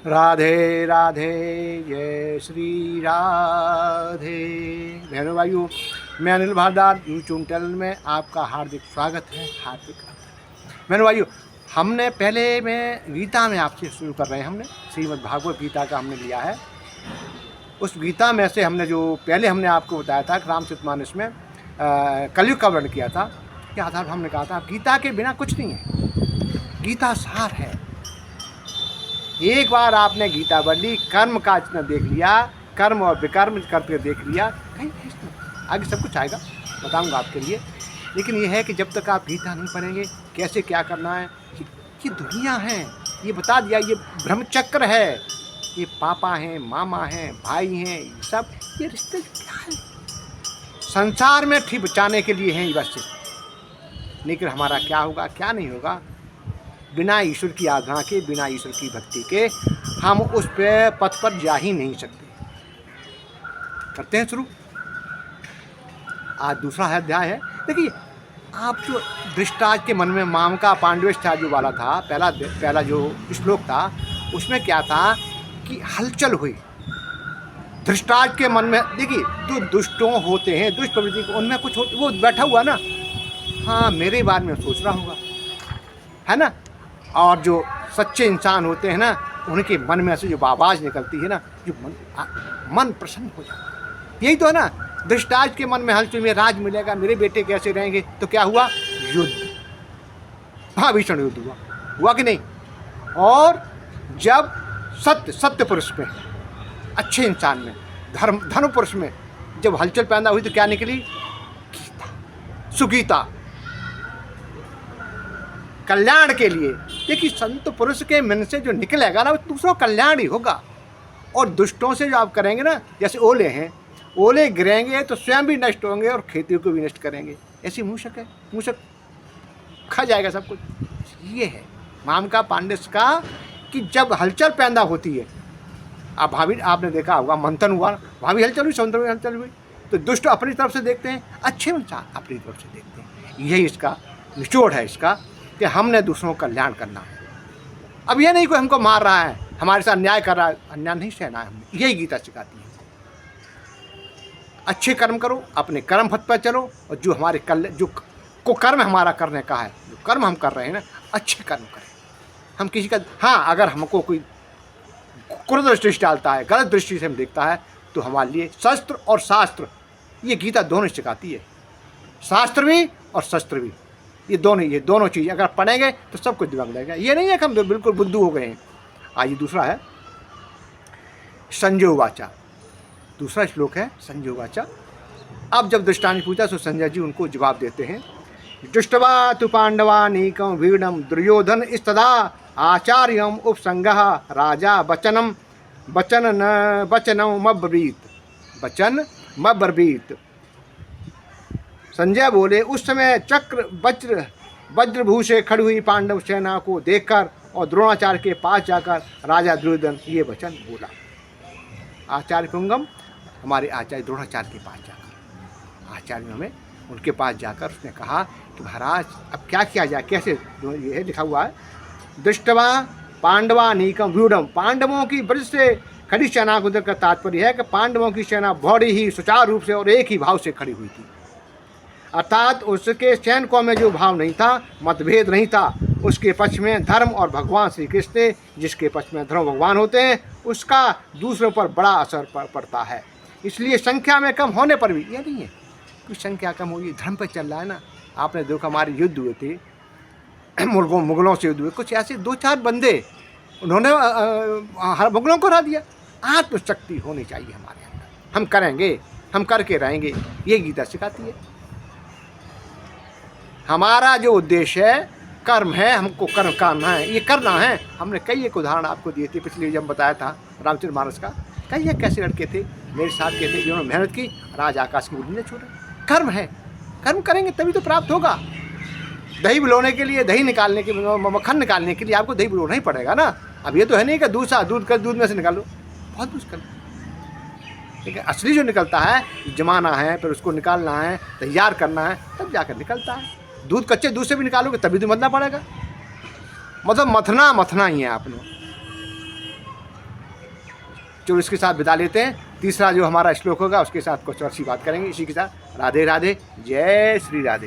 राधे राधे, जय श्री राधे। बहनों भाइयों, मैं अनिल भारद्वाज यूट्यूब चैनल में आपका हार्दिक स्वागत है, हार्दिक बहनों भाइयों। हमने पहले में गीता में आपसे शुरू कर रहे हैं। हमने श्रीमद् भागवत गीता का हमने लिया है। उस गीता में से हमने जो पहले हमने आपको बताया था कि रामचरितमानस में कलयुग का वर्णन किया था। के आधार पर हमने कहा था गीता के बिना कुछ नहीं है, गीता सार है। एक बार आपने गीता पढ़ ली, कर्म का चिन्ह देख लिया, कर्म और विकर्म करके देख लिया, कहीं आगे सब कुछ आएगा, बताऊंगा आपके लिए। लेकिन ये है कि जब तक आप गीता नहीं पढ़ेंगे कैसे क्या करना है, ये दुनिया है, ये बता दिया, ये ब्रह्मचक्र है, ये पापा हैं, मामा हैं, भाई हैं, सब ये रिश्ते क्या है, संसार में ठीक बचाने के लिए हैं बस। लेकिन हमारा क्या होगा क्या नहीं होगा, बिना ईश्वर की आराधना के, बिना ईश्वर की भक्ति के हम उस पथ पर जा ही नहीं सकते। करते हैं शुरू। आज दूसरा अध्याय है। देखिए, आप जो धृतराष्ट्र के मन में मामका पांडवेष्ठा जो वाला था, पहला जो श्लोक था, उसमें क्या था कि हलचल हुई धृतराष्ट्र के मन में। देखिए, जो दुष्टों होते हैं, दुष्ट प्रवृत्ति को, उनमें कुछ वो बैठा हुआ ना, हाँ मेरे बारे में सोच रहा होगा, है ना। और जो सच्चे इंसान होते हैं ना, उनके मन में से जो आवाज़ निकलती है ना, जो मन प्रसन्न हो जाता है। यही तो है ना, धृतराष्ट्र के मन में हलचल में राज मिलेगा, मेरे बेटे कैसे रहेंगे, तो क्या हुआ, युद्ध, महाभीषण युद्ध हुआ कि नहीं। और जब सत्य पुरुष में, अच्छे इंसान में, धर्म पुरुष में जब हलचल पैदा हुई तो क्या निकली, गीता, सुगीता, कल्याण के लिए। देखिए, संत पुरुष के मन से जो निकलेगा ना, वो दूसरों कल्याण ही होगा। और दुष्टों से जो आप करेंगे ना, जैसे ओले हैं, ओले गिरेंगे तो स्वयं भी नष्ट होंगे और खेती को भी नष्ट करेंगे। ऐसी मूषक है, मूषक खा जाएगा सब कुछ। ये है मामका पांडेस का कि जब हलचल पैदा होती है, आप भाभी आपने देखा होगा, मंथन हुआ, भाभी हलचल हुई, समुद्र में हलचल हुई, तो दुष्ट अपनी तरफ से देखते हैं, अच्छे इंसान अपनी तरफ से देखते हैं। यही इसका निचोड़ है, इसका कि हमने दूसरों का कल्याण करना है। अब ये नहीं कोई हमको मार रहा है, हमारे साथ अन्याय कर रहा है, अन्याय नहीं सहना है हमने। यही गीता सिखाती है। अच्छे कर्म करो, अपने कर्म पथ पर चलो, और जो हमारे जो को कर्म हमारा करने का है, जो कर्म हम कर रहे हैं ना, अच्छे कर्म करें। हम किसी का, हाँ अगर हमको कोई क्रोध दृष्टि डालता है, गलत दृष्टि से हम देखता है, तो हमारे लिए शस्त्र और शास्त्र, ये गीता दोनों सिखाती है। शास्त्र भी और शस्त्र भी, ये दोनों चीज़ अगर पढ़ेंगे तो सब कुछ दिमाग लगेगा। ये नहीं है कि हम बिल्कुल बुद्धू हो गए हैं। आइए दूसरा है संजय उवाचा, दूसरा श्लोक है संजय उवाचा। अब जब दृष्टांत पूछा तो संजय जी उनको जवाब देते हैं, दृष्टवा तु पांडवानीकं वीरं दुर्योधन इस्तदा आचार्यम उपसंगः राजा वचनमब्रवीत। संजय बोले, उस समय चक्र वज्रभू से खड़ी हुई पांडव सेना को देखकर और द्रोणाचार्य के पास जाकर राजा दुर्योधन ये वचन बोला। आचार्य पुंगम, हमारे आचार्य द्रोणाचार्य के पास जाकर, आचार्य हमें उनके पास जाकर उसने कहा कि महाराज अब क्या किया जाए, कैसे, ये लिखा हुआ है, दृष्टवा पांडवानीकं व्यूढ़म, पांडवों की ब्रज से खड़ी सेना को देखकर तात्पर्य है कि पांडवों की सेना बड़ी ही सुचारू रूप से और एक ही भाव से खड़ी हुई थी। अर्थात उसके सैनिकों में जो भाव नहीं था, मतभेद नहीं था, उसके पक्ष में धर्म और भगवान श्री कृष्ण थे, जिसके पक्ष में धर्म भगवान होते हैं, उसका दूसरों पर बड़ा असर पड़ता है। इसलिए संख्या में कम होने पर भी, ये नहीं है कि संख्या कम हुई, धर्म पर चल रहा है ना। आपने देखा हमारे युद्ध हुए थे, मुगलों से युद्ध हुए, कुछ ऐसे 2-4 बंदे उन्होंने मुगलों को हरा दिया। आत्मशक्ति होनी चाहिए हमारे अंदर, हम करेंगे, हम करके रहेंगे, ये गीता सिखाती है। हमारा जो उद्देश्य है कर्म है, हमको कर्म करना है, ये करना है। हमने कई एक उदाहरण आपको दिए थे पिछले, जब बताया था रामचरितमानस का, कई एक कैसे लड़के थे मेरे साथ के थे जिन्होंने मेहनत की, राज आकाश की बुलंदियां छोड़े। कर्म है, कर्म करेंगे तभी तो प्राप्त होगा। दही बुलाने के लिए, दही निकालने के, मक्खन निकालने के लिए आपको दही बुलाना ही पड़ेगा ना। अब ये तो है नहीं कि दूध में से निकालो, बहुत मुश्किल। लेकिन असली जो निकलता है, जमाना है, फिर उसको निकालना है, तैयार करना है, तब जाकर निकलता है। दूध कच्चे दूध से भी निकालोगे तभी तो मथना पड़ेगा। मतलब मथना ही है आपने। चलो इसके साथ विदा लेते हैं। तीसरा जो हमारा श्लोक होगा उसके साथ कुछ और सी बात करेंगे। इसी के साथ राधे राधे, जय श्री राधे।